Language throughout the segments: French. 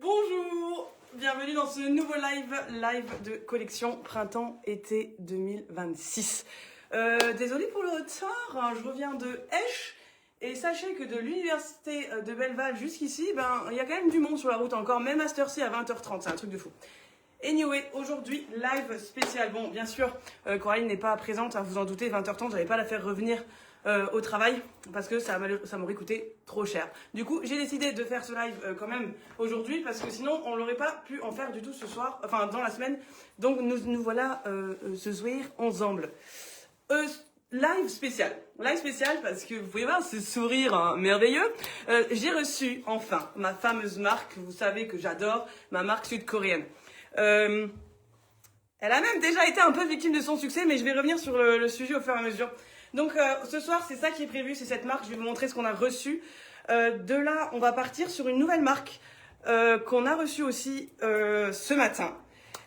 Bonjour, bienvenue dans ce nouveau live de collection printemps-été 2026. Désolée pour le retard, hein, je reviens de Esch et sachez que de l'université de Belleval jusqu'ici, il y a quand même du monde sur la route encore, même à cette heure-ci à 20h30, c'est un truc de fou. Anyway, aujourd'hui, live spécial. Bon, bien sûr, Coraline n'est pas présente, hein, vous en doutez, 20h30, j'avais pas la faire revenir au travail parce que ça m'aurait coûté trop cher. Du coup, j'ai décidé de faire ce live quand même aujourd'hui parce que sinon, on n'aurait pas pu en faire du tout ce soir, enfin dans la semaine. Donc, nous voilà ce soir ensemble. Live spécial parce que vous pouvez voir ce sourire hein, merveilleux. J'ai reçu enfin ma fameuse marque, vous savez que j'adore, ma marque sud-coréenne. Elle a même déjà été un peu victime de son succès, mais je vais revenir sur le sujet au fur et à mesure. Donc ce soir, c'est ça qui est prévu, c'est cette marque. Je vais vous montrer ce qu'on a reçu. De là, on va partir sur une nouvelle marque qu'on a reçue aussi ce matin.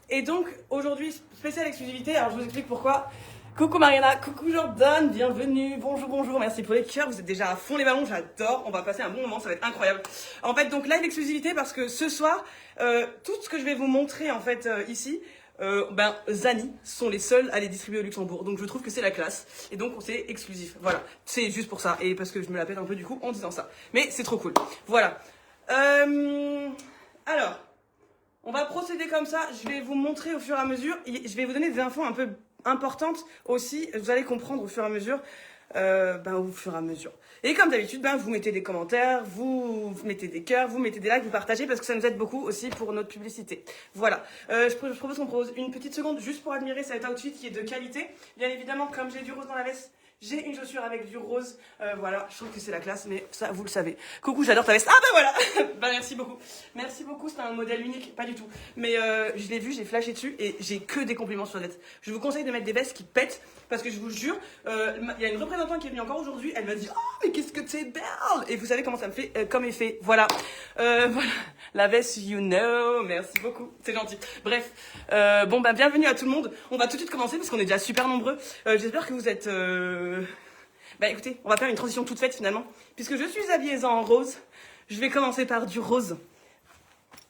Et donc aujourd'hui, spéciale exclusivité. Alors je vous explique pourquoi. Coucou Mariana, coucou Jordan, bienvenue, bonjour, merci pour les cœurs, vous êtes déjà à fond les ballons, j'adore, on va passer un bon moment, ça va être incroyable. En fait, donc live exclusivité parce que ce soir, tout ce que je vais vous montrer en fait ici, Zani sont les seuls à les distribuer au Luxembourg, donc je trouve que c'est la classe, et donc c'est exclusif, voilà, c'est juste pour ça, et parce que je me la pète un peu du coup en disant ça, mais c'est trop cool, voilà. Alors, on va procéder comme ça, je vais vous montrer au fur et à mesure, et je vais vous donner des infos un peu importante aussi, vous allez comprendre au fur et à mesure, au fur et à mesure. Et comme d'habitude, vous mettez des commentaires, vous mettez des cœurs, vous mettez des likes, vous partagez parce que ça nous aide beaucoup aussi pour notre publicité. Voilà. Je propose qu'on pose une petite seconde juste pour admirer cet outfit qui est de qualité. Bien évidemment, comme j'ai du rose dans la veste, j'ai une chaussure avec du rose. Voilà, je trouve que c'est la classe, mais ça, vous le savez. Coucou, j'adore ta veste. Ah voilà. Merci beaucoup. Merci beaucoup, c'est un modèle unique, pas du tout. Mais je l'ai vu, j'ai flashé dessus et j'ai que des compliments sur la veste. Je vous conseille de mettre des vestes qui pètent parce que je vous jure, il y a une représentante qui est venue encore aujourd'hui, elle m'a dit « Oh, mais qu'est-ce que t'es belle !» Et vous savez comment ça me fait comme effet. Voilà. Voilà. La veste, you know. Merci beaucoup. C'est gentil. Bref. Bienvenue à tout le monde. On va tout de suite commencer parce qu'on est déjà super nombreux. J'espère que vous êtes... écoutez, on va faire une transition toute faite finalement. Puisque je suis habillée en rose, je vais commencer par du rose.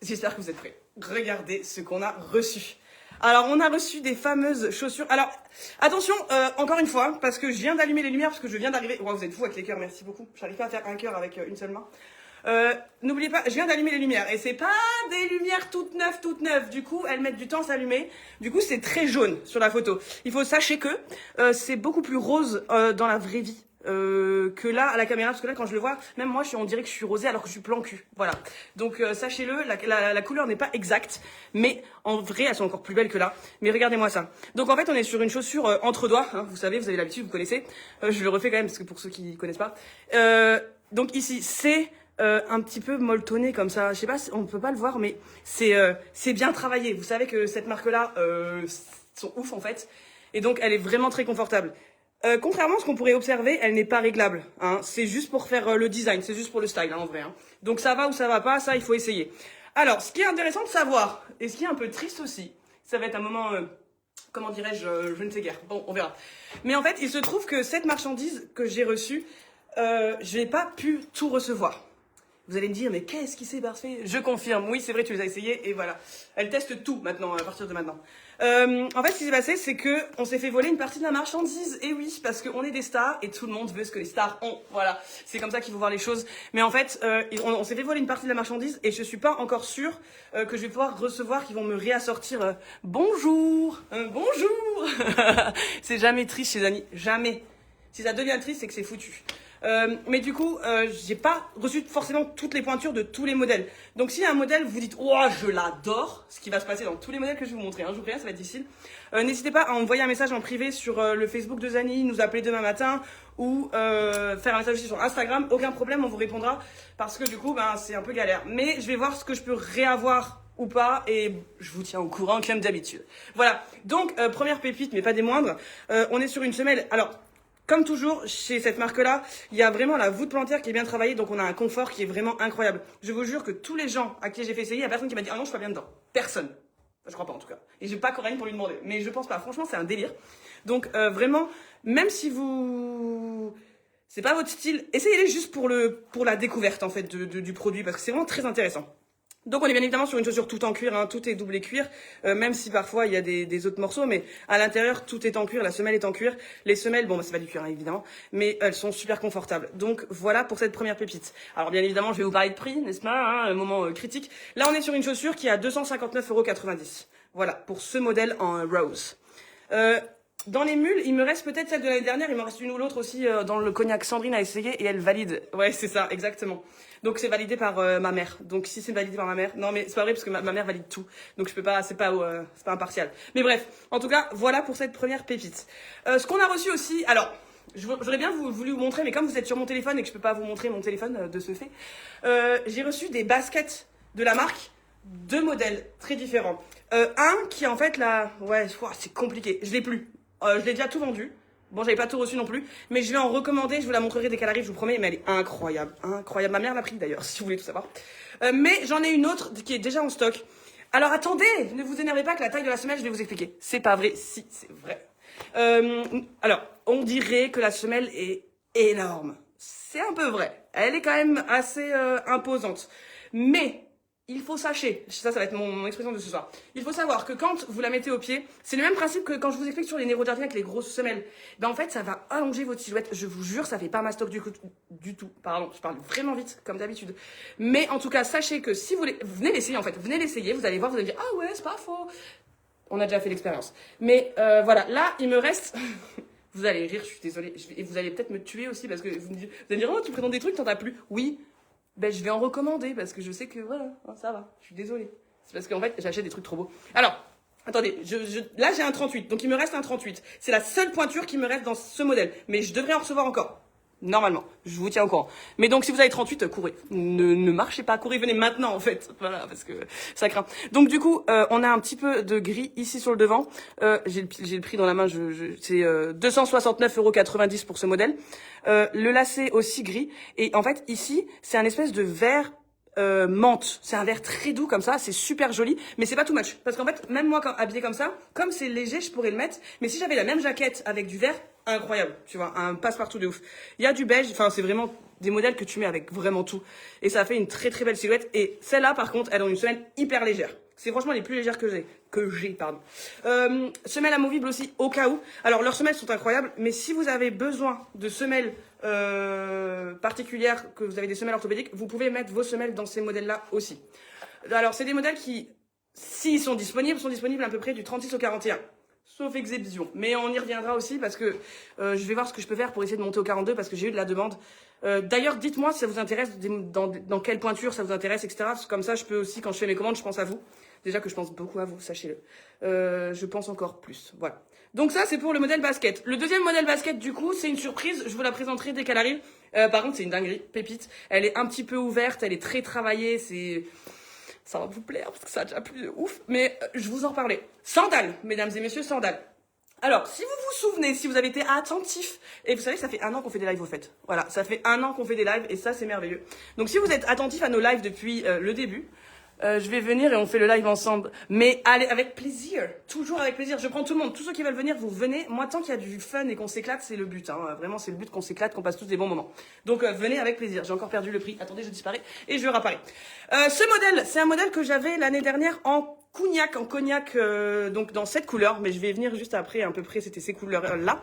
J'espère que vous êtes prêts. Regardez ce qu'on a reçu. Alors, on a reçu des fameuses chaussures. Alors, attention, encore une fois, parce que je viens d'allumer les lumières, parce que je viens d'arriver... Wow, vous êtes fous avec les cœurs, merci beaucoup. J'arrive pas à faire un cœur avec une seule main. N'oubliez pas, je viens d'allumer les lumières. Et c'est pas des lumières toutes neuves. Du coup, elles mettent du temps à s'allumer. Du coup, c'est très jaune sur la photo. Il faut sachez que c'est beaucoup plus rose dans la vraie vie. Que là à la caméra, parce que là quand je le vois, même moi on dirait que je suis rosée alors que je suis plan cul, voilà. Donc sachez-le, la couleur n'est pas exacte, mais en vrai elles sont encore plus belles que là. Mais regardez-moi ça. Donc en fait on est sur une chaussure entre doigts, hein, vous savez, vous avez l'habitude, vous connaissez. Je le refais quand même parce que pour ceux qui connaissent pas. Donc ici c'est un petit peu molletonné comme ça, je sais pas, on peut pas le voir, mais c'est bien travaillé. Vous savez que cette marque-là sont ouf en fait, et donc elle est vraiment très confortable. Contrairement à ce qu'on pourrait observer, elle n'est pas réglable. Hein. C'est juste pour faire le design, c'est juste pour le style, hein, en vrai. Hein. Donc ça va ou ça va pas, ça il faut essayer. Alors, ce qui est intéressant de savoir, et ce qui est un peu triste aussi, ça va être un moment, comment dirais-je, je ne sais guère. Bon, on verra. Mais en fait, il se trouve que cette marchandise que j'ai reçue, je n'ai pas pu tout recevoir. Vous allez me dire, mais qu'est-ce qui s'est passé? Je confirme, oui, c'est vrai, tu les as essayés, et voilà. Elle teste tout maintenant, à partir de maintenant. En fait, ce qui s'est passé, c'est que on s'est fait voler une partie de la marchandise. Et oui, parce qu'on est des stars, et tout le monde veut ce que les stars ont. Voilà, c'est comme ça qu'il faut voir les choses. Mais en fait, on s'est fait voler une partie de la marchandise, et je suis pas encore sûre que je vais pouvoir recevoir, qu'ils vont me réassortir. Bonjour, bonjour. C'est jamais triste chez Annie, jamais. Si ça devient triste, c'est que c'est foutu. Mais du coup, j'ai pas reçu forcément toutes les pointures de tous les modèles. Donc s'il y a un modèle, vous dites « Oh, je l'adore !» Ce qui va se passer dans tous les modèles que je vais vous montrer. Hein, je vous préviens, ça va être difficile. N'hésitez pas à envoyer un message en privé sur le Facebook de Zani, nous appeler demain matin ou faire un message aussi sur Instagram. Aucun problème, on vous répondra parce que du coup, c'est un peu galère. Mais je vais voir ce que je peux réavoir ou pas, et je vous tiens au courant comme d'habitude. Voilà, donc première pépite, mais pas des moindres. On est sur une semelle. Alors, comme toujours, chez cette marque-là, il y a vraiment la voûte plantaire qui est bien travaillée, donc on a un confort qui est vraiment incroyable. Je vous jure que tous les gens à qui j'ai fait essayer, il n'y a personne qui m'a dit « Ah non, je suis pas bien dedans ». Personne. Je crois pas en tout cas. Et j'ai pas Coraline pour lui demander. Mais je pense pas. Franchement, c'est un délire. Donc vraiment, même si vous... c'est pas votre style, essayez-les juste pour la découverte en fait du produit, parce que c'est vraiment très intéressant. Donc on est bien évidemment sur une chaussure tout en cuir, hein, tout est doublé cuir, même si parfois il y a des autres morceaux, mais à l'intérieur tout est en cuir, la semelle est en cuir. Les semelles, bon bah, c'est pas du cuir hein, évidemment, mais elles sont super confortables. Donc voilà pour cette première pépite. Alors bien évidemment je vais vous parler de prix, n'est-ce pas, hein, un moment critique. Là on est sur une chaussure qui est à 259,90 €. Voilà pour ce modèle en rose. Dans les mules, il me reste peut-être celle de l'année dernière, il me reste une ou l'autre aussi dans le cognac. Sandrine a essayé et elle valide. Ouais, c'est ça, exactement. Donc c'est validé par ma mère. Donc si c'est validé par ma mère, non mais c'est pas vrai parce que ma mère valide tout. Donc je peux pas, c'est pas impartial. Mais bref, en tout cas, voilà pour cette première pépite. Ce qu'on a reçu aussi, alors j'aurais bien voulu vous montrer, mais comme vous êtes sur mon téléphone et que je peux pas vous montrer mon téléphone de ce fait, j'ai reçu des baskets de la marque, deux modèles très différents. Un qui en fait là, ouais, c'est compliqué, je l'ai plus. Je l'ai déjà tout vendu. Bon, j'avais pas tout reçu non plus, mais je vais en recommander, je vous la montrerai dès qu'elle arrive, je vous promets, mais elle est incroyable, incroyable. Ma mère l'a pris d'ailleurs, si vous voulez tout savoir. Mais j'en ai une autre qui est déjà en stock. Alors attendez, ne vous énervez pas que la taille de la semelle, je vais vous expliquer. C'est pas vrai, si, c'est vrai. Alors, on dirait que la semelle est énorme. C'est un peu vrai. Elle est quand même assez imposante. Mais il faut sachez, ça va être mon expression de ce soir. Il faut savoir que quand vous la mettez au pied, c'est le même principe que quand je vous explique sur les néo-jardiniens avec les grosses semelles. Ben en fait, ça va allonger votre silhouette. Je vous jure, ça fait pas mastoc du tout. Pardon, je parle vraiment vite, comme d'habitude. Mais en tout cas, sachez que si vous venez l'essayer en fait, venez l'essayer, vous allez voir, vous allez dire ah ouais, c'est pas faux. On a déjà fait l'expérience. Mais voilà, là, il me reste. Vous allez rire, je suis désolée. Et vous allez peut-être me tuer aussi parce que vous allez me dire oh, tu présentes des trucs, t'en as plus. Oui. Ben, je vais en recommander parce que je sais que voilà, ça va. Je suis désolée. C'est parce qu'en fait, j'achète des trucs trop beaux. Alors, attendez, là j'ai un 38, donc il me reste un 38. C'est la seule pointure qui me reste dans ce modèle. Mais je devrais en recevoir encore. Normalement, je vous tiens au courant. Mais donc si vous avez 38, courez. Ne marchez pas, courez, venez maintenant en fait. Voilà, parce que ça craint. Donc du coup, on a un petit peu de gris ici sur le devant. J'ai le prix dans la main, c'est 269,90 € pour ce modèle. Le lacet aussi gris. Et en fait, ici, c'est un espèce de vert menthe. C'est un vert très doux comme ça, c'est super joli, mais c'est pas too much. Parce qu'en fait, même moi, quand habillé comme ça, comme c'est léger, je pourrais le mettre. Mais si j'avais la même jaquette avec du vert, incroyable, tu vois, un passe-partout de ouf. Il y a du beige, enfin c'est vraiment des modèles que tu mets avec vraiment tout. Et ça fait une très très belle silhouette. Et celle-là, par contre, elle a une semelle hyper légère. C'est franchement les plus légères que j'ai, pardon. Semelles amovibles aussi, au cas où. Alors, leurs semelles sont incroyables, mais si vous avez besoin de semelles particulières, que vous avez des semelles orthopédiques, vous pouvez mettre vos semelles dans ces modèles-là aussi. Alors, c'est des modèles qui, s'ils sont disponibles à peu près du 36 au 41. Sauf exception. Mais on y reviendra aussi parce que je vais voir ce que je peux faire pour essayer de monter au 42 parce que j'ai eu de la demande. D'ailleurs, dites-moi si ça vous intéresse, dans quelle pointure ça vous intéresse, etc. Comme ça, je peux aussi, quand je fais mes commandes, je pense à vous. Déjà que je pense beaucoup à vous, sachez-le. Je pense encore plus. Voilà. Donc ça, c'est pour le modèle basket. Le deuxième modèle basket, du coup, c'est une surprise. Je vous la présenterai dès qu'elle arrive. Par contre, c'est une dinguerie, pépite. Elle est un petit peu ouverte, elle est très travaillée, ça va vous plaire parce que ça a déjà plus de ouf. Mais je vous en reparlerai. Sandales, mesdames et messieurs, sandales. Alors, si vous vous souvenez, si vous avez été attentif, et vous savez, ça fait 1 an qu'on fait des lives au fait. Voilà, ça fait 1 an qu'on fait des lives et ça, c'est merveilleux. Donc, si vous êtes attentif à nos lives depuis le début, je vais venir et on fait le live ensemble. Mais allez, avec plaisir. Toujours avec plaisir. Je prends tout le monde. Tous ceux qui veulent venir, vous venez. Moi, tant qu'il y a du fun et qu'on s'éclate, c'est le but. Hein. Vraiment, c'est le but qu'on s'éclate, qu'on passe tous des bons moments. Donc, venez avec plaisir. J'ai encore perdu le prix. Attendez, je disparais et je réapparais. Ce modèle, c'est un modèle que j'avais l'année dernière en cognac, donc dans cette couleur. Mais je vais venir juste après, à peu près, c'était ces couleurs-là.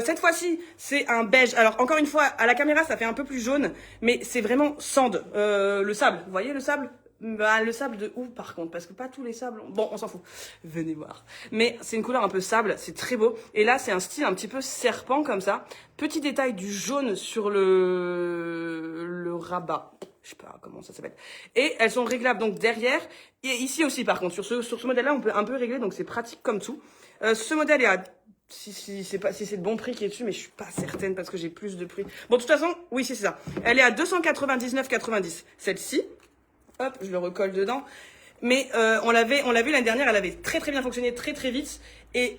Cette fois-ci, c'est un beige. Alors, encore une fois, à la caméra, ça fait un peu plus jaune. Mais c'est vraiment sand. Le sable. Vous voyez le sable ? Bah, le sable de où par contre, parce que pas tous les sables bon, on s'en fout, venez voir. Mais c'est une couleur un peu sable, c'est très beau. Et là c'est un style un petit peu serpent comme ça. Petit détail du jaune sur le rabat, je sais pas comment ça s'appelle. Et elles sont réglables donc derrière. Et ici aussi par contre, sur ce modèle là on peut un peu régler, donc c'est pratique comme tout. Ce modèle est à si c'est le bon prix qui est dessus, mais je suis pas certaine parce que j'ai plus de prix. Bon, de toute façon, oui, c'est ça. Elle est à 299,90. Celle-ci. Hop, je le recolle dedans. Mais on l'a vu l'année dernière, elle avait très très bien fonctionné, très très vite. Et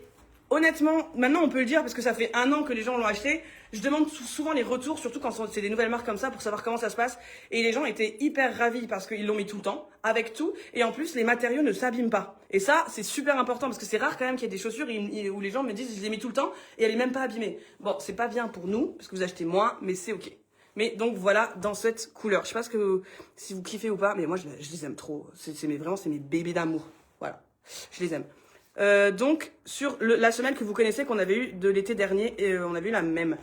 honnêtement, maintenant on peut le dire parce que ça fait 1 an que les gens l'ont acheté. Je demande souvent les retours, surtout quand c'est des nouvelles marques comme ça, pour savoir comment ça se passe. Et les gens étaient hyper ravis parce qu'ils l'ont mis tout le temps, avec tout. Et en plus, les matériaux ne s'abîment pas. Et ça, c'est super important parce que c'est rare quand même qu'il y ait des chaussures où les gens me disent je les ai mis tout le temps et elle est même pas abîmée. Bon, c'est pas bien pour nous parce que vous achetez moins, mais c'est ok. Mais donc voilà, dans cette couleur. Je sais pas si vous kiffez ou pas, mais moi je les aime trop. Vraiment, c'est mes bébés d'amour. Voilà, je les aime. Donc sur la semelle que vous connaissez, qu'on avait eu de l'été dernier, et on avait eu la même.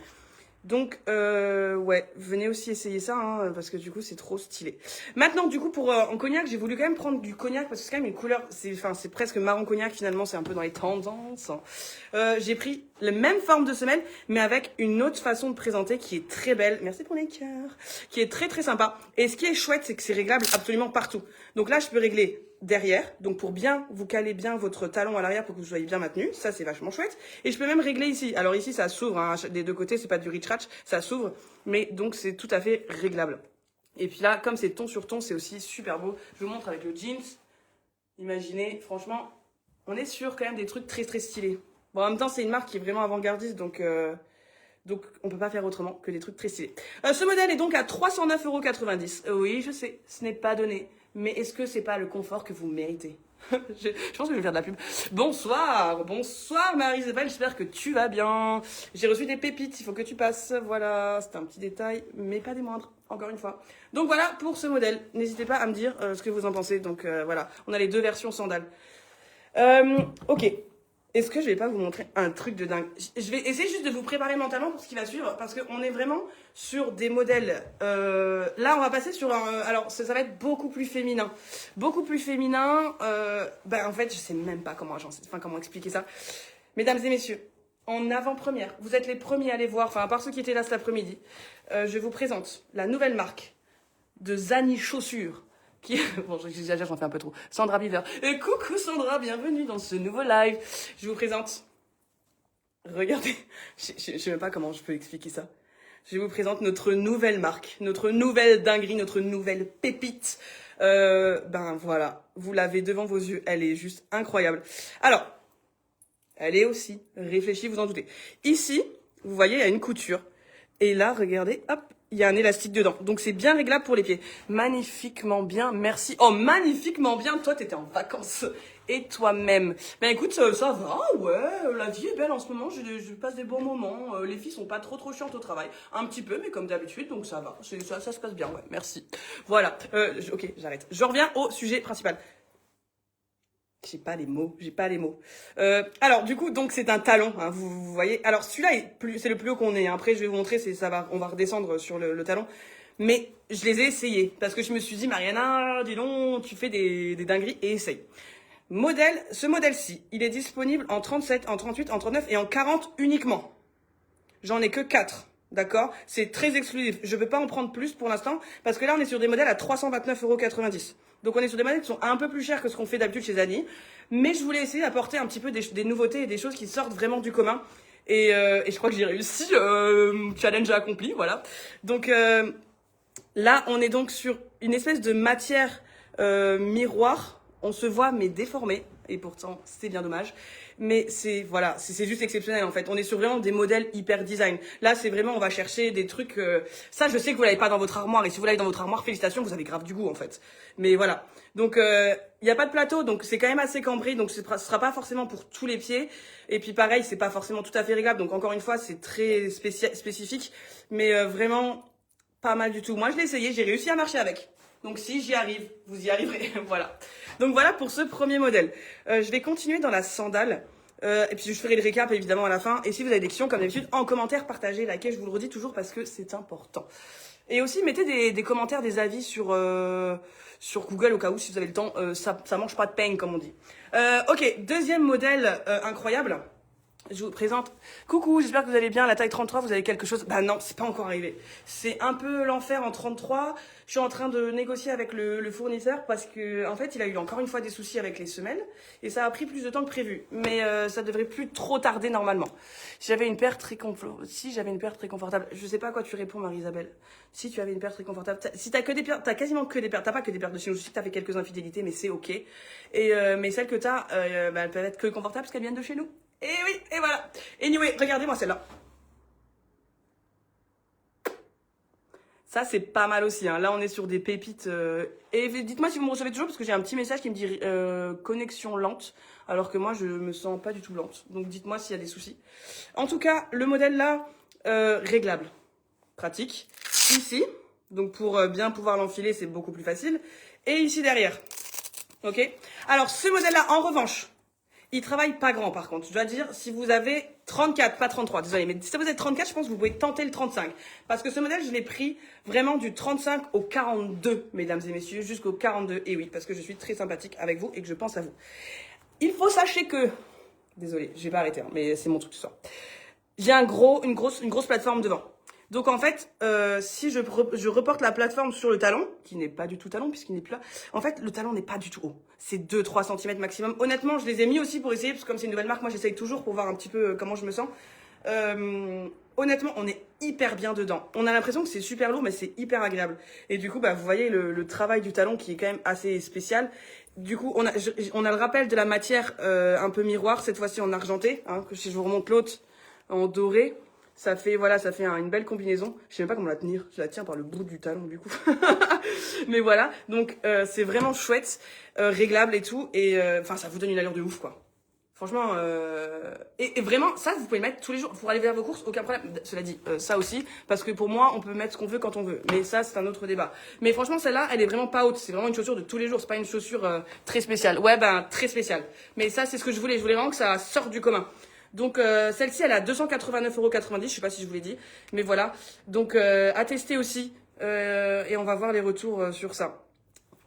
Donc, ouais, venez aussi essayer ça, hein, parce que du coup, c'est trop stylé. Maintenant, du coup, en cognac, j'ai voulu quand même prendre du cognac, parce que c'est quand même une couleur, c'est presque marron cognac, finalement, c'est un peu dans les tendances. J'ai pris la même forme de semelle, mais avec une autre façon de présenter qui est très belle. Merci pour les cœurs. Qui est très, très sympa. Et ce qui est chouette, c'est que c'est réglable absolument partout. Donc là, je peux régler derrière, donc pour bien vous caler bien votre talon à l'arrière pour que vous soyez bien maintenu, ça c'est vachement chouette. Et je peux même régler ici. Alors ici ça s'ouvre, hein, des deux côtés, c'est pas du reach-ratch, ça s'ouvre, mais donc c'est tout à fait réglable. Et puis là, comme c'est ton sur ton, c'est aussi super beau. Je vous montre avec le jeans. Imaginez, franchement, on est sur quand même des trucs très très stylés. Bon, en même temps, c'est une marque qui est vraiment avant-gardiste, donc on peut pas faire autrement que des trucs très stylés. Ce modèle est donc à 309,90 €. Oui, je sais, ce n'est pas donné. Mais est-ce que c'est pas le confort que vous méritez? Je pense que je vais faire de la pub. Bonsoir Marie-Isabelle, j'espère que tu vas bien. J'ai reçu des pépites, il faut que tu passes. Voilà, c'est un petit détail, mais pas des moindres, encore une fois. Donc voilà pour ce modèle. N'hésitez pas à me dire ce que vous en pensez. Donc voilà, on a les deux versions sandales. Ok. Est-ce que je vais pas vous montrer un truc de dingue? Je vais essayer juste de vous préparer mentalement pour ce qui va suivre, parce qu'on est vraiment sur des modèles. Là, on va passer sur un... Alors, ça va être beaucoup plus féminin. Beaucoup plus féminin. En fait, je sais même pas comment expliquer ça. Mesdames et messieurs, en avant-première, vous êtes les premiers à les voir, enfin, à part ceux qui étaient là cet après-midi, je vous présente la nouvelle marque de Zani Chaussures. Bon, j'exagère, j'en fais un peu trop. Sandra Beaver. Et coucou Sandra, bienvenue dans ce nouveau live. Je vous présente. Regardez, je sais même pas comment je peux expliquer ça. Je vous présente notre nouvelle marque, notre nouvelle dinguerie, notre nouvelle pépite. Voilà, vous l'avez devant vos yeux, elle est juste incroyable. Alors, elle est aussi réfléchie, vous en doutez. Ici, vous voyez, il y a une couture. Et là, regardez, hop, il y a un élastique dedans. Donc, c'est bien réglable pour les pieds. Magnifiquement bien, merci. Oh, magnifiquement bien. Toi, t'étais en vacances. Et toi-même. Ben, écoute, ça va, ouais. La vie est belle en ce moment. Je passe des bons moments. Les filles sont pas trop chiantes au travail. Un petit peu, mais comme d'habitude, donc ça va. Ça se passe bien, ouais. Merci. Voilà. Ok, j'arrête. Je reviens au sujet principal. J'ai pas les mots. Alors du coup, donc c'est un talon, hein, vous voyez. Alors celui-là c'est le plus haut qu'on ait. Après, je vais vous montrer, on va redescendre sur le talon. Mais je les ai essayés parce que je me suis dit, Mariana, dis donc, tu fais des dingueries et essaye. Ce modèle-ci, il est disponible en 37, en 38, en 39 et en 40 uniquement. J'en ai que 4. D'accord? C'est très exclusif. Je ne peux pas en prendre plus pour l'instant parce que là, on est sur des modèles à 329,90 €. Donc, on est sur des modèles qui sont un peu plus chers que ce qu'on fait d'habitude chez Zani. Mais je voulais essayer d'apporter un petit peu des nouveautés et des choses qui sortent vraiment du commun. Et je crois que j'ai réussi. Challenge accompli, voilà. Donc, là, on est donc sur une espèce de matière miroir. On se voit, mais déformé. Et pourtant, c'est bien dommage. Mais c'est juste exceptionnel en fait. On est sur vraiment des modèles hyper design. Là, c'est vraiment, on va chercher des trucs... Ça, je sais que vous l'avez pas dans votre armoire. Et si vous l'avez dans votre armoire, félicitations, vous avez grave du goût en fait. Mais voilà. Donc, il n'y a pas de plateau. Donc, c'est quand même assez cambré. Donc, ce sera pas forcément pour tous les pieds. Et puis, pareil, c'est pas forcément tout à fait réglable. Donc, encore une fois, c'est très spécifique. Mais vraiment, pas mal du tout. Moi, je l'ai essayé. J'ai réussi à marcher avec. Donc si j'y arrive, vous y arriverez. Voilà. Donc voilà pour ce premier modèle. Je vais continuer dans la sandale. Et puis je ferai le récap évidemment à la fin. Et si vous avez des questions, comme d'habitude, en commentaire, partagez, likez, je vous le redis toujours parce que c'est important. Et aussi, mettez des commentaires, des avis sur Google au cas où, si vous avez le temps. Ça mange pas de pain, comme on dit. Ok, deuxième modèle incroyable. Je vous présente. Coucou, j'espère que vous allez bien. La taille 33, vous avez quelque chose? Bah non, c'est pas encore arrivé. C'est un peu l'enfer en 33. Je suis en train de négocier avec le fournisseur parce que en fait, il a eu encore une fois des soucis avec les semelles et ça a pris plus de temps que prévu. Mais ça devrait plus trop tarder normalement. Si j'avais une paire très confortable. Je sais pas à quoi tu réponds, Marie-Isabelle. Si tu avais une paire très confortable. Si t'as que des paires, t'as quasiment que des paires. T'as pas que des paires de chez nous. Je sais que t'as fait quelques infidélités, mais c'est ok. Et mais celles que t'as, elles peuvent être que confortables parce qu'elles viennent de chez nous. Et oui, et voilà. Anyway, regardez-moi celle-là. Ça, c'est pas mal aussi. Hein. Là, on est sur des pépites. Et dites-moi si vous me recevez toujours, parce que j'ai un petit message qui me dit connexion lente, alors que moi, je me sens pas du tout lente. Donc, dites-moi s'il y a des soucis. En tout cas, le modèle là, réglable, pratique. ici. Donc pour bien pouvoir l'enfiler, c'est beaucoup plus facile. Et ici derrière. Ok? Alors ce modèle-là, en revanche, il travaille pas grand par contre. Je dois dire, si vous avez 34, pas 33, désolé, mais si vous êtes 34, je pense que vous pouvez tenter le 35. Parce que ce modèle, je l'ai pris vraiment du 35 au 42, mesdames et messieurs, jusqu'au 42. Et oui, parce que je suis très sympathique avec vous et que je pense à vous. Il faut sachez que... Désolé, je vais pas arrêter, hein, mais c'est mon truc ce soir. J'ai une grosse plateforme devant. Donc en fait, si je reporte la plateforme sur le talon, qui n'est pas du tout talon puisqu'il n'est plus là, en fait le talon n'est pas du tout haut. C'est 2-3 cm maximum. Honnêtement, je les ai mis aussi pour essayer, parce que comme c'est une nouvelle marque, moi j'essaye toujours pour voir un petit peu comment je me sens. Honnêtement, on est hyper bien dedans. On a l'impression que c'est super lourd, mais c'est hyper agréable. Et du coup, bah, vous voyez le travail du talon qui est quand même assez spécial. Du coup, on a le rappel de la matière un peu miroir, cette fois-ci en argenté, hein, que si je vous remonte l'autre en doré. Ça fait, voilà, une belle combinaison. Je sais même pas comment la tenir. Je la tiens par le bout du talon, du coup. Mais voilà. Donc, c'est vraiment chouette, réglable et tout. Et, enfin, ça vous donne une allure de ouf, quoi. Franchement, et vraiment, ça, vous pouvez le mettre tous les jours. Pour aller vers vos courses, aucun problème. Cela dit, ça aussi. Parce que pour moi, on peut mettre ce qu'on veut quand on veut. Mais ça, c'est un autre débat. Mais franchement, celle-là, elle est vraiment pas haute. C'est vraiment une chaussure de tous les jours. C'est pas une chaussure très spéciale. Ouais, ben, très spéciale. Mais ça, c'est ce que je voulais. Je voulais vraiment que ça sorte du commun. Donc celle-ci elle a 289,90 €, je sais pas si je vous l'ai dit, mais voilà. Donc à tester aussi et on va voir les retours sur ça.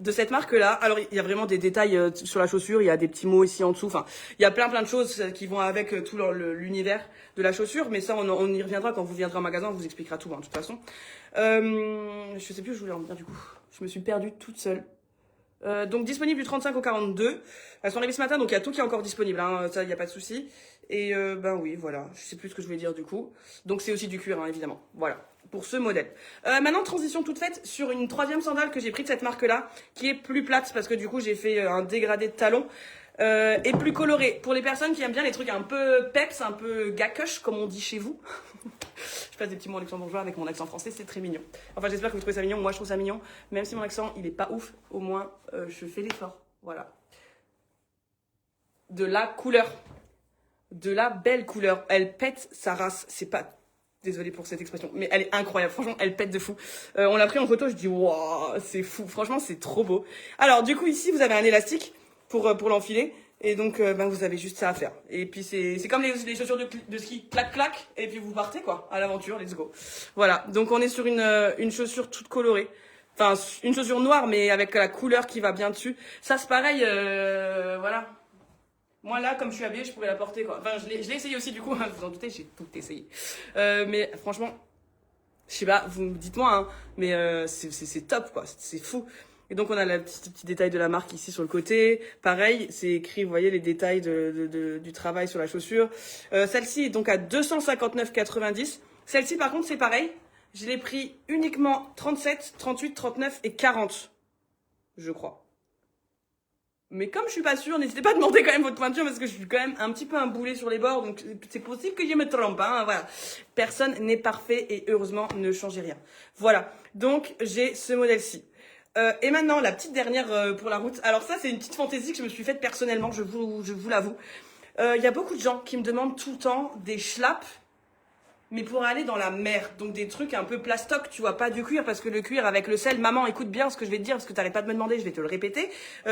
De cette marque-là, alors il y a vraiment des détails sur la chaussure, il y a des petits mots ici en dessous, enfin il y a plein de choses qui vont avec tout l'univers de la chaussure, mais ça on y reviendra quand vous viendrez en magasin, on vous expliquera tout hein, de toute façon. Je sais plus où je voulais en venir du coup, je me suis perdue toute seule. Donc disponible du 35 au 42. Elles sont arrivées ce matin, donc il y a tout qui est encore disponible, hein, ça il n'y a pas de souci. Et ben oui, voilà, je sais plus ce que je voulais dire du coup. Donc c'est aussi du cuir, hein, évidemment. Voilà, pour ce modèle. Maintenant, transition toute faite sur une troisième sandale que j'ai pris de cette marque-là, qui est plus plate, parce que du coup j'ai fait un dégradé de talon. Et plus coloré. Pour les personnes qui aiment bien les trucs un peu peps, un peu gakush, comme on dit chez vous. Je passe des petits mots luxembourgeois avec mon accent français, c'est très mignon. Enfin, j'espère que vous trouvez ça mignon. Moi, je trouve ça mignon. Même si mon accent, il est pas ouf, au moins, je fais l'effort. Voilà. De la couleur. De la belle couleur. Elle pète sa race. C'est pas... Désolée pour cette expression, mais elle est incroyable. Franchement, elle pète de fou. On l'a pris en photo, je dis, waouh, c'est fou. Franchement, c'est trop beau. Alors, du coup, ici, vous avez un élastique pour l'enfiler. Et donc, ben, vous avez juste ça à faire. Et puis, c'est comme les chaussures de ski, clac, clac. Et puis, vous partez, quoi, à l'aventure, let's go. Voilà. Donc, on est sur une chaussure toute colorée. Enfin, une chaussure noire, mais avec la couleur qui va bien dessus. Ça, c'est pareil, voilà. Moi, là, comme je suis habillée, je pourrais la porter, quoi. Enfin, je l'ai essayé aussi, du coup. Vous vous en doutez, j'ai tout essayé. Mais franchement, je sais pas, vous me dites-moi, hein. Mais c'est top, quoi. C'est fou. Et donc, on a le petit détail de la marque ici sur le côté. Pareil, c'est écrit, vous voyez, les détails du travail sur la chaussure. Celle-ci est donc à 259,90 €. Celle-ci, par contre, c'est pareil. Je l'ai pris uniquement 37, 38, 39 et 40, je crois. Mais comme je suis pas sûre, n'hésitez pas à demander quand même votre pointure parce que je suis quand même un petit peu un boulet sur les bords, donc c'est possible que je me trompe, hein, voilà. Personne n'est parfait et heureusement, ne changez rien. Voilà, donc j'ai ce modèle-ci. Et maintenant, la petite dernière pour la route. Alors ça, c'est une petite fantaisie que je me suis faite personnellement, je vous l'avoue. Il y a beaucoup de gens qui me demandent tout le temps des schlaps, mais pour aller dans la mer. Donc des trucs un peu plastoc, tu vois, pas du cuir, parce que le cuir avec le sel, maman, écoute bien ce que je vais te dire, parce que t'arrêtes pas de me demander, je vais te le répéter.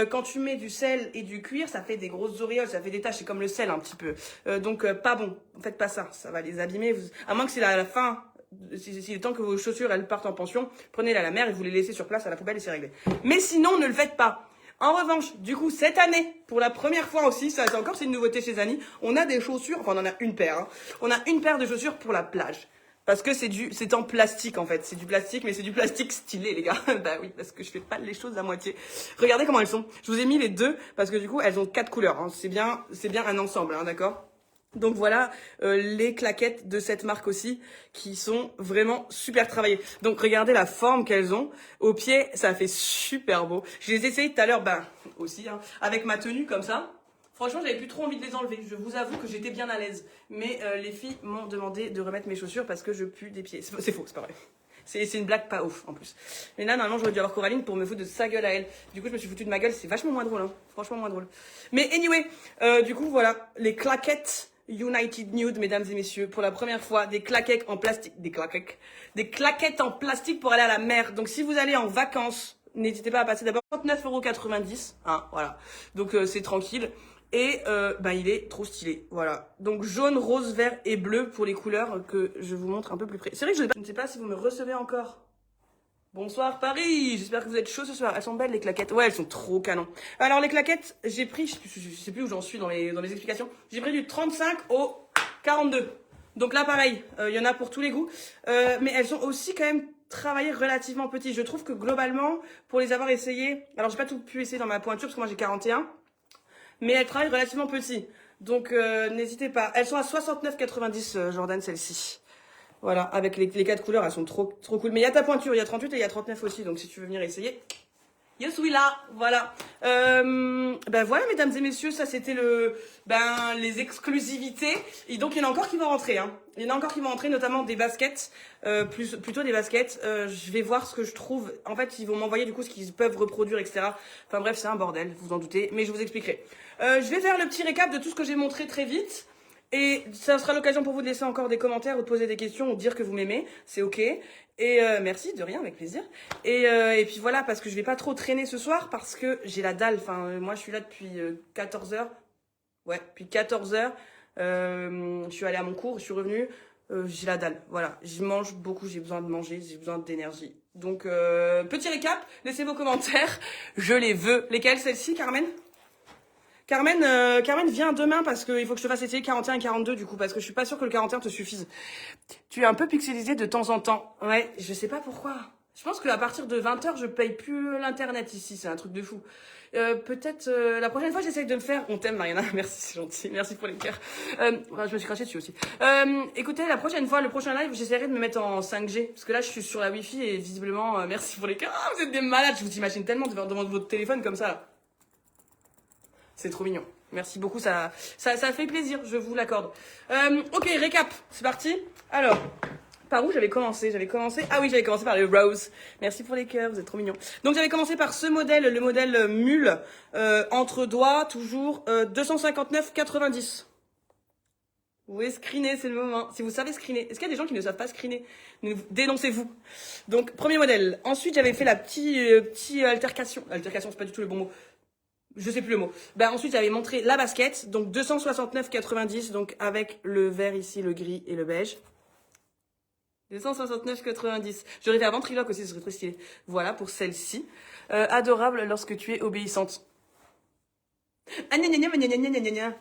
Quand tu mets du sel et du cuir, ça fait des grosses auréoles, ça fait des taches, c'est comme le sel un petit peu. Donc pas bon, faites pas ça, ça va les abîmer. À moins que c'est à la fin, si le temps que vos chaussures elles partent en pension, prenez-les à la mer et vous les laissez sur place à la poubelle et c'est réglé. Mais sinon, ne le faites pas. En revanche, du coup, cette année, pour la première fois aussi, ça c'est une nouveauté chez Annie, on a des chaussures, enfin on en a une paire, hein. On a une paire de chaussures pour la plage. Parce que c'est en plastique en fait, c'est du plastique, mais c'est du plastique stylé les gars. Bah oui, parce que je fais pas les choses à moitié. Regardez comment elles sont. Je vous ai mis les deux parce que du coup elles ont 4 couleurs, hein. C'est bien un ensemble, hein, d'accord? Donc voilà les claquettes de cette marque aussi qui sont vraiment super travaillées. Donc regardez la forme qu'elles ont. Au pied, ça fait super beau. Je les ai essayées tout à l'heure, ben aussi, hein, avec ma tenue comme ça. Franchement, j'avais plus trop envie de les enlever. Je vous avoue que j'étais bien à l'aise. Mais les filles m'ont demandé de remettre mes chaussures parce que je pue des pieds. C'est faux, c'est pas vrai. C'est une blague pas ouf en plus. Mais là, normalement, j'aurais dû avoir Coraline pour me foutre de sa gueule à elle. Du coup, je me suis foutu de ma gueule. C'est vachement moins drôle, hein. Franchement, moins drôle. Mais anyway, du coup, voilà, les claquettes United Nude, mesdames et messieurs, pour la première fois, des claquettes en plastique, des claquettes en plastique pour aller à la mer. Donc si vous allez en vacances, n'hésitez pas à passer d'abord 39,90 €, hein, voilà. Donc c'est tranquille. Et il est trop stylé, voilà. Donc jaune, rose, vert et bleu pour les couleurs que je vous montre un peu plus près. C'est vrai que je ne sais pas si vous me recevez encore. Bonsoir Paris, j'espère que vous êtes chaud ce soir. Elles sont belles les claquettes, ouais elles sont trop canon. Alors les claquettes, j'ai pris, je sais plus où j'en suis dans les explications, j'ai pris du 35 au 42. Donc là pareil, il y en a pour tous les goûts. Mais elles sont aussi quand même travaillées relativement petites. Je trouve que globalement, pour les avoir essayées, alors j'ai pas tout pu essayer dans ma pointure parce que moi j'ai 41, mais elles travaillent relativement petit. Donc n'hésitez pas. Elles sont à 69,90 Jordan celles-ci. Voilà, avec les 4 couleurs, elles sont trop cool. Mais il y a ta pointure, il y a 38 et il y a 39 aussi. Donc si tu veux venir essayer, je suis là. Voilà. Voilà, mesdames et messieurs, ça c'était les exclusivités. Et donc il y en a encore qui vont rentrer. Hein. Il y en a encore qui vont rentrer, notamment des baskets, plutôt des baskets. Je vais voir ce que je trouve. En fait, ils vont m'envoyer du coup ce qu'ils peuvent reproduire, etc. Enfin bref, c'est un bordel, vous en doutez. Mais je vous expliquerai. Je vais faire le petit récap de tout ce que j'ai montré très vite. Et ça sera l'occasion pour vous de laisser encore des commentaires ou de poser des questions ou de dire que vous m'aimez, c'est ok. Et merci, de rien, avec plaisir. Et puis voilà, parce que je vais pas trop traîner ce soir parce que j'ai la dalle. Enfin, moi je suis là depuis 14 heures. Ouais, depuis 14 heures. Je suis allée à mon cours, je suis revenue. J'ai la dalle, voilà. Je mange beaucoup, j'ai besoin de manger, j'ai besoin d'énergie. Donc, petit récap, laissez vos commentaires. Je les veux. Lesquels, celle-ci, Carmen ? Carmen vient demain parce qu'il faut que je te fasse essayer 41 et 42 du coup, parce que je suis pas sûre que le 41 te suffise. Tu es un peu pixelisé de temps en temps. Ouais, je sais pas pourquoi. Je pense qu'à partir de 20 h je paye plus l'internet ici, c'est un truc de fou. Peut-être la prochaine fois j'essaye de le faire. On t'aime Mariana, merci, c'est gentil, merci pour les cœurs. Je me suis craché dessus aussi. Écoutez, la prochaine fois, le prochain live, j'essaierai de me mettre en 5G, parce que là je suis sur la Wi-Fi et visiblement, merci pour les cœurs. Ah, vous êtes des malades, je vous imagine tellement devant votre téléphone comme ça. C'est trop mignon. Merci beaucoup, ça fait plaisir, je vous l'accorde. Ok, récap, c'est parti. Alors, par où j'avais commencé? Ah oui, j'avais commencé par le rose. Merci pour les cœurs, vous êtes trop mignons. Donc j'avais commencé par ce modèle, le modèle mule, entre doigts, toujours 259,90. Vous pouvez screener, c'est le moment. Si vous savez screener. Est-ce qu'il y a des gens qui ne savent pas screener? Dénoncez-vous. Donc, premier modèle. Ensuite, j'avais fait la petite altercation. Altercation, c'est pas du tout le bon mot. Je sais plus le mot. Ensuite, j'avais montré la basket, donc 269,90, donc avec le vert ici, le gris et le beige. 269,90. J'aurais fait un ventriloque aussi, ce serait très stylé. Voilà pour celle-ci. Adorable lorsque tu es obéissante. Ah, gna gna gna gna gna gna gna gna.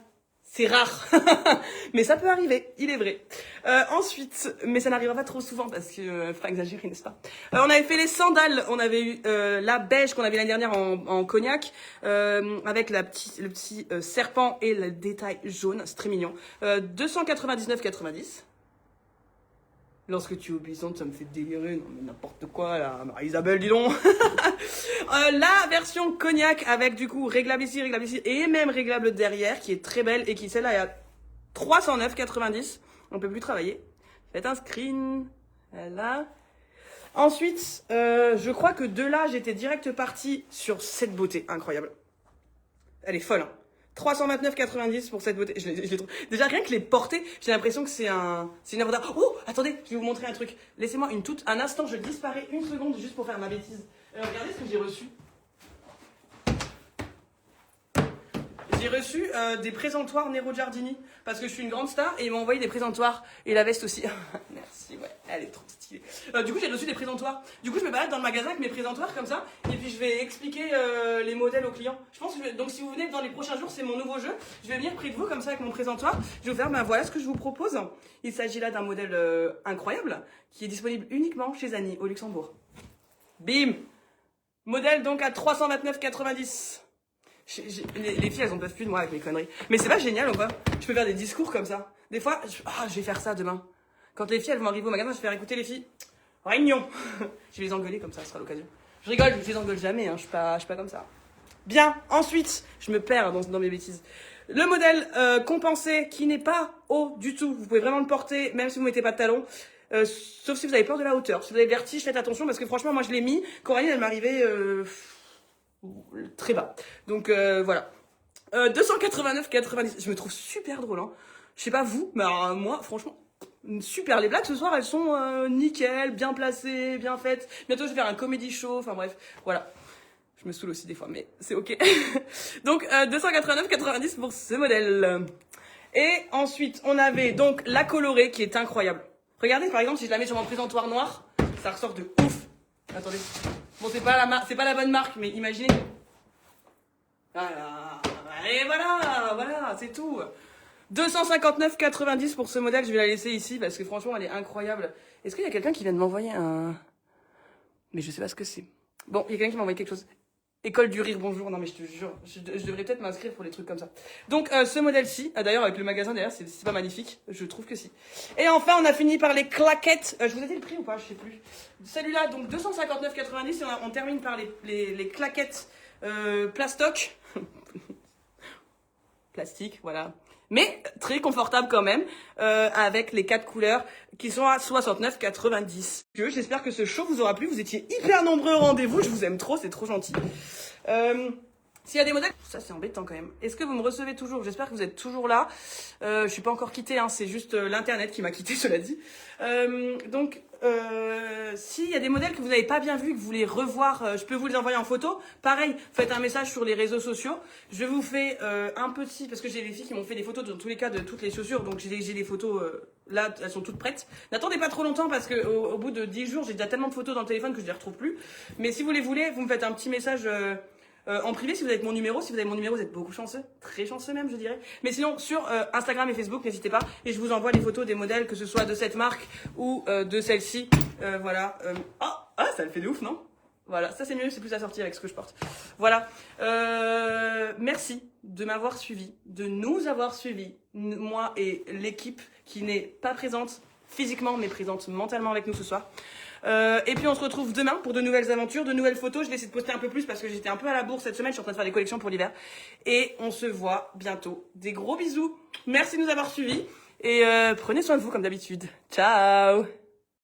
C'est rare, mais ça peut arriver, il est vrai. Ensuite, mais ça n'arrivera pas trop souvent parce que faut pas exagérer, n'est-ce pas? On avait fait les sandales, on avait eu la beige qu'on avait l'année dernière en cognac, avec le petit serpent et le détail jaune, c'est très mignon. 299,90. Lorsque tu es obéissante, ça me fait délirer, non mais n'importe quoi là, Marie-Isabelle, dis donc. La version cognac avec du coup réglable ici et même réglable derrière, qui est très belle et qui celle-là est à 309,90. On peut plus travailler. Faites un screen. Voilà. Ensuite, je crois que de là, j'étais direct partie sur cette beauté incroyable. Elle est folle, hein. 329,90 pour cette beauté. Je les trouve. Déjà, rien que les porter, j'ai l'impression que c'est une œuvre d'art. Oh, attendez, je vais vous montrer un truc. Laissez-moi un instant, je disparais une seconde juste pour faire ma bêtise. Regardez ce que j'ai reçu. J'ai reçu des présentoirs Nero Giardini parce que je suis une grande star et ils m'ont envoyé des présentoirs et la veste aussi. Merci, ouais, elle est trop stylée. Du coup, j'ai reçu des présentoirs. Du coup, je me balade dans le magasin avec mes présentoirs comme ça et puis je vais expliquer les modèles aux clients. Je pense que donc si vous venez dans les prochains jours, c'est mon nouveau jeu. Je vais venir près de vous comme ça avec mon présentoir. Je vais vous faire, voilà ce que je vous propose. Il s'agit là d'un modèle incroyable qui est disponible uniquement chez Annie au Luxembourg. Bim! Modèle donc à 329,90. Les filles, elles en peuvent plus de moi avec mes conneries. Mais c'est pas génial ou pas? Je peux faire des discours comme ça. Des fois, je vais faire ça demain. Quand les filles, elles vont arriver au magasin, je vais faire écouter les filles. Réunion. Je vais les engueuler comme ça, ce sera l'occasion. Je rigole, je les engueule jamais, hein. Je suis pas comme ça. Bien, ensuite, je me perds dans mes bêtises. Le modèle compensé qui n'est pas haut du tout. Vous pouvez vraiment le porter, même si vous ne mettez pas de talons. Sauf si vous avez peur de la hauteur. Si vous avez le vertige, faites attention parce que franchement, moi je l'ai mis. Coralie, elle m'arrivait très bas. Donc voilà. 289,90. Je me trouve super drôle, hein. Je sais pas vous, mais alors, moi, franchement, super. Les blagues ce soir, elles sont nickel, bien placées, bien faites. Bientôt, je vais faire un comedy show. Enfin bref, voilà. Je me saoule aussi des fois, mais c'est ok. Donc 289,90 pour ce modèle. Et ensuite, on avait donc la colorée qui est incroyable. Regardez, par exemple, si je la mets sur mon présentoir noir, ça ressort de ouf. Attendez. Bon, c'est pas la bonne marque, mais imaginez. Voilà. Et voilà, c'est tout. 259,90 pour ce modèle, je vais la laisser ici parce que franchement, elle est incroyable. Est-ce qu'il y a quelqu'un qui vient de m'envoyer un... Mais je sais pas ce que c'est. Bon, il y a quelqu'un qui m'a envoyé quelque chose. École du rire, bonjour. Non mais je te jure, je devrais peut-être m'inscrire pour les trucs comme ça. Donc ce modèle-ci, d'ailleurs avec le magasin derrière, c'est pas magnifique. Je trouve que si. Et enfin, on a fini par les claquettes. Je vous ai dit le prix ou pas? Je sais plus. Celui-là, donc 259,90 et on termine par les claquettes plastoc. Plastique, voilà. Mais très confortable quand même, avec les 4 couleurs qui sont à 69,90. J'espère que ce show vous aura plu, vous étiez hyper nombreux au rendez-vous, je vous aime trop, c'est trop gentil. S'il y a des modèles, ça c'est embêtant quand même. Est-ce que vous me recevez toujours? J'espère que vous êtes toujours là. Je suis pas encore quittée, hein, c'est juste l'internet qui m'a quittée, cela dit. Donc, s'il y a des modèles que vous n'avez pas bien vus, que vous voulez revoir, je peux vous les envoyer en photo. Pareil, faites un message sur les réseaux sociaux. Je vous fais un petit, parce que j'ai des filles qui m'ont fait des photos dans tous les cas de toutes les chaussures, donc j'ai des photos là, elles sont toutes prêtes. N'attendez pas trop longtemps parce que au bout de 10 jours, j'ai déjà tellement de photos dans le téléphone que je les retrouve plus. Mais si vous les voulez, vous me faites un petit message. En privé, si vous avez mon numéro, vous êtes beaucoup chanceux, très chanceux même, je dirais. Mais sinon, sur Instagram et Facebook, n'hésitez pas. Et je vous envoie les photos des modèles, que ce soit de cette marque ou de celle-ci. Voilà. Ça le fait de ouf, non? Voilà, ça c'est mieux, c'est plus assorti avec ce que je porte. Voilà. Merci de m'avoir suivi, de nous avoir suivis, moi et l'équipe qui n'est pas présente physiquement, mais présente mentalement avec nous ce soir. Et puis on se retrouve demain pour de nouvelles aventures, de nouvelles photos. Je vais essayer de poster un peu plus parce que j'étais un peu à la bourre cette semaine. Je suis en train de faire des collections pour l'hiver. Et on se voit bientôt. Des gros bisous. Merci de nous avoir suivis. Et prenez soin de vous comme d'habitude. Ciao!